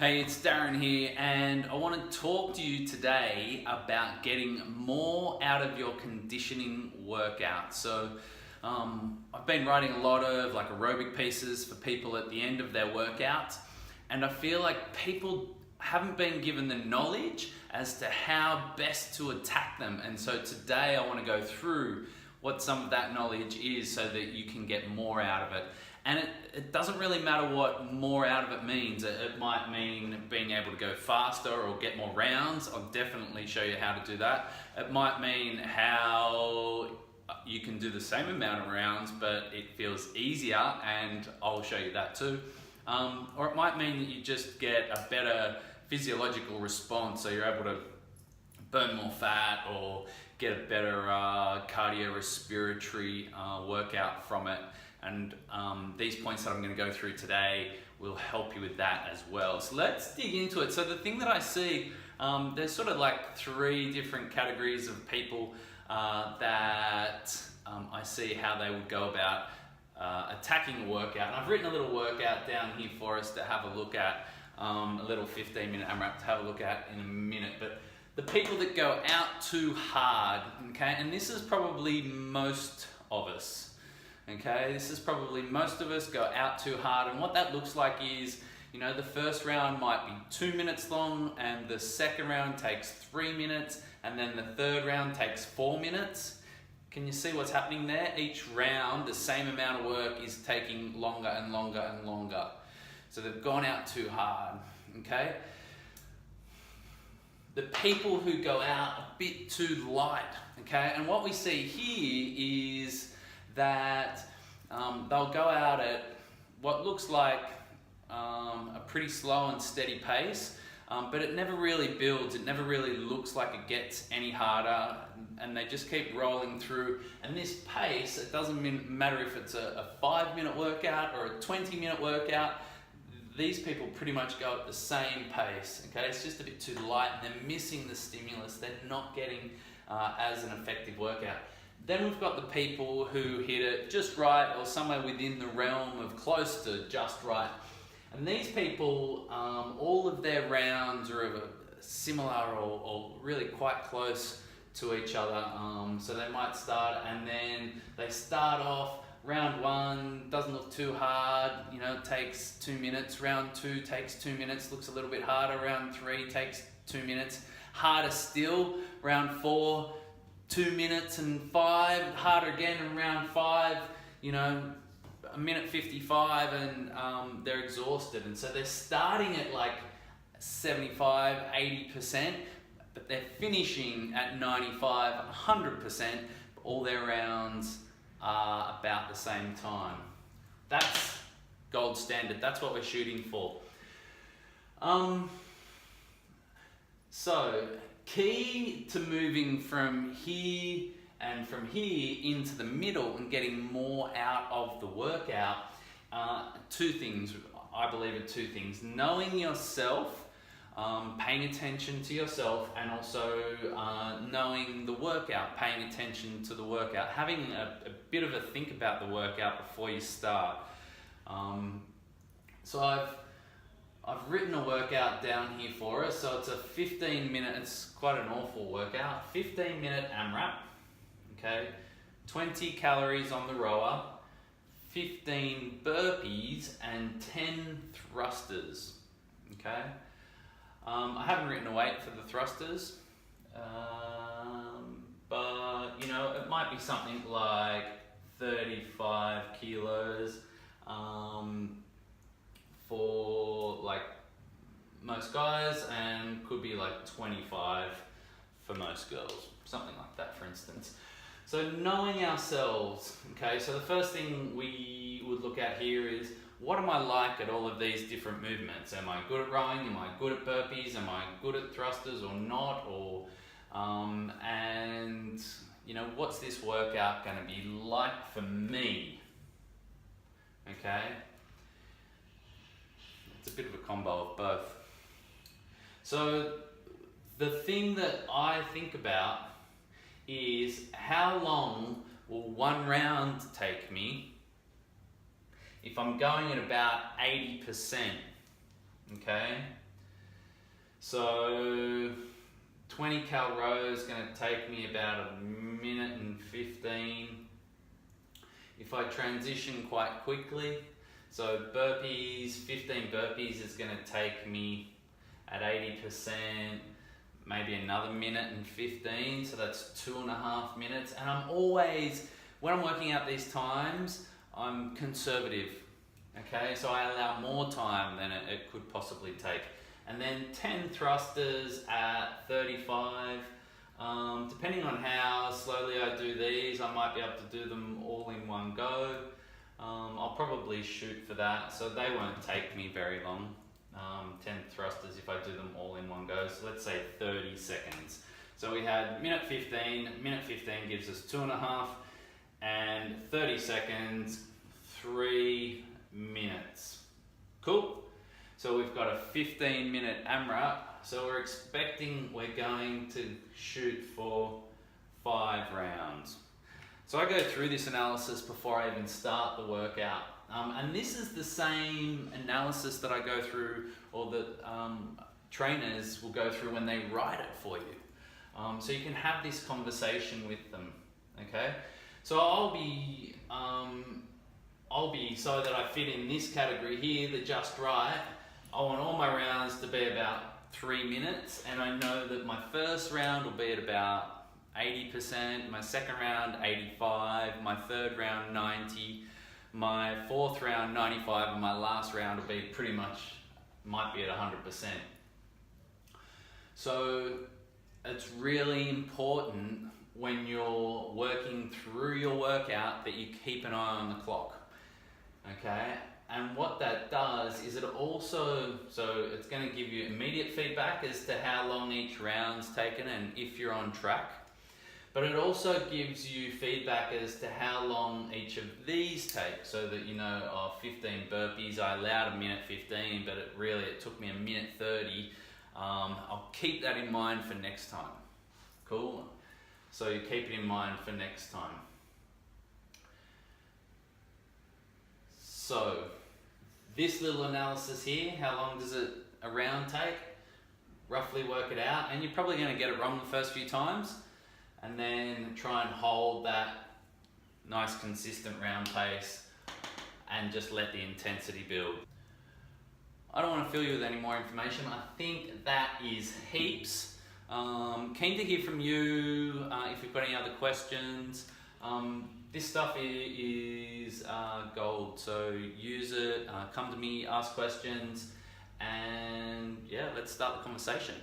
Hey, it's Darren here, and I want to talk to you today about getting more out of your conditioning workout. I've been writing a lot of aerobic pieces for people at the end of their workouts, and I feel like people haven't been given the knowledge as to how best to attack them. And so today I want to go through what some of that knowledge is so that you can get more out of it. And it doesn't really matter what more out of it means. It might mean being able to go faster or get more rounds. I'll definitely show you how to do that. It might mean how you can do the same amount of rounds, but it feels easier, and I'll show you that too. Or it might mean that you just get a better physiological response, so you're able to burn more fat or get a better cardiorespiratory workout from it. And these points that I'm going to go through today will help you with that as well. So let's dig into it. So the thing that I see, there's sort of like three different categories of people that I see how they would go about attacking a workout. And I've written a little workout down here for us to have a look at, a little 15-minute AMRAP to have a look at in a minute. But the people that go out too hard, okay, and this is probably most of us. Okay, this is probably most of us go out too hard, and what that looks like is, the first round might be 2 minutes long, and the second round takes 3 minutes, and then the third round takes 4 minutes. Can you see what's happening there? Each round, the same amount of work is taking longer and longer and longer. So they've gone out too hard, okay? The people who go out a bit too light, okay? And what we see here is that they'll go out at what looks like a pretty slow and steady pace, but it never really builds, it never really looks like it gets any harder, and they just keep rolling through. And this pace, it doesn't matter if it's a 5-minute workout or a 20-minute workout, these people pretty much go at the same pace, okay? It's just a bit too light, and they're missing the stimulus, they're not getting as an effective workout. Then we've got the people who hit it just right, or somewhere within the realm of close to just right. And these people, all of their rounds are similar or really quite close to each other. So they might start, and then they start off, round 1 doesn't look too hard, it takes 2 minutes. Round 2 takes 2 minutes, looks a little bit harder. Round 3 takes 2 minutes. Harder still, round 4, 2 minutes and 5, harder again in round 5, a minute 55, and they're exhausted. And so they're starting at like 75, 80%, but they're finishing at 95, 100%, all their rounds are about the same time. That's gold standard, that's what we're shooting for. So, key to moving from here and from here into the middle and getting more out of the workout, two things, I believe are two things. Knowing yourself, paying attention to yourself, and also knowing the workout, paying attention to the workout, having a bit of a think about the workout before you start. So I've written a workout down here for us. So it's a 15-minute, it's quite an awful workout, 15-minute AMRAP, okay? 20 calories on the rower, 15 burpees, and 10 thrusters, okay? I haven't written a weight for the thrusters, but it might be something like 35 kilos, for like most guys, and could be like 25 for most girls, something like that, for instance. So knowing ourselves, okay, so the first thing we would look at here is, what am I like at all of these different movements? Am I good at rowing? Am I good at burpees? Am I good at thrusters or not? Or and what's this workout going to be like for me? Okay. It's a bit of a combo of both. So the thing that I think about is, how long will one round take me if I'm going at about 80%, okay? So 20 cal row is going to take me about 1:15. If I transition quite quickly, so burpees, 15 burpees is going to take me at 80%, maybe another 1:15, so that's 2.5 minutes. And I'm always, when I'm working out these times, I'm conservative, okay? So I allow more time than it could possibly take. And then 10 thrusters at 35. Depending on how slowly I do these, I might be able to do them all in one go. I'll probably shoot for that, so they won't take me very long. 10 thrusters if I do them all in one go, so let's say 30 seconds. So we had 1:15 gives us 2.5, and 30 seconds, 3 minutes. Cool. So we've got a 15-minute AMRAP, so we're going to shoot for 5 rounds. So I go through this analysis before I even start the workout. And this is the same analysis that I go through, or that trainers will go through when they write it for you. So you can have this conversation with them, okay? So I'll be, so that I fit in this category here, the just right, I want all my rounds to be about 3 minutes, and I know that my first round will be at about 80%, my second round 85%, my third round 90%, my fourth round 95%, and my last round will be pretty much, might be at 100%. So it's really important when you're working through your workout that you keep an eye on the clock, okay? And what that does is it also, so it's going to give you immediate feedback as to how long each round's taken and if you're on track. But it also gives you feedback as to how long each of these take, so that you know, 15 burpees, I allowed 1:15, but it took me 1:30. I'll keep that in mind for next time. Cool? So you keep it in mind for next time. So, this little analysis here, how long does a round take? Roughly work it out, and you're probably going to get it wrong the first few times, and then try and hold that nice consistent round pace and just let the intensity build. I don't want to fill you with any more information. I think that is heaps. Keen to hear from you if you've got any other questions. This stuff is gold, so use it, come to me, ask questions, and yeah, let's start the conversation.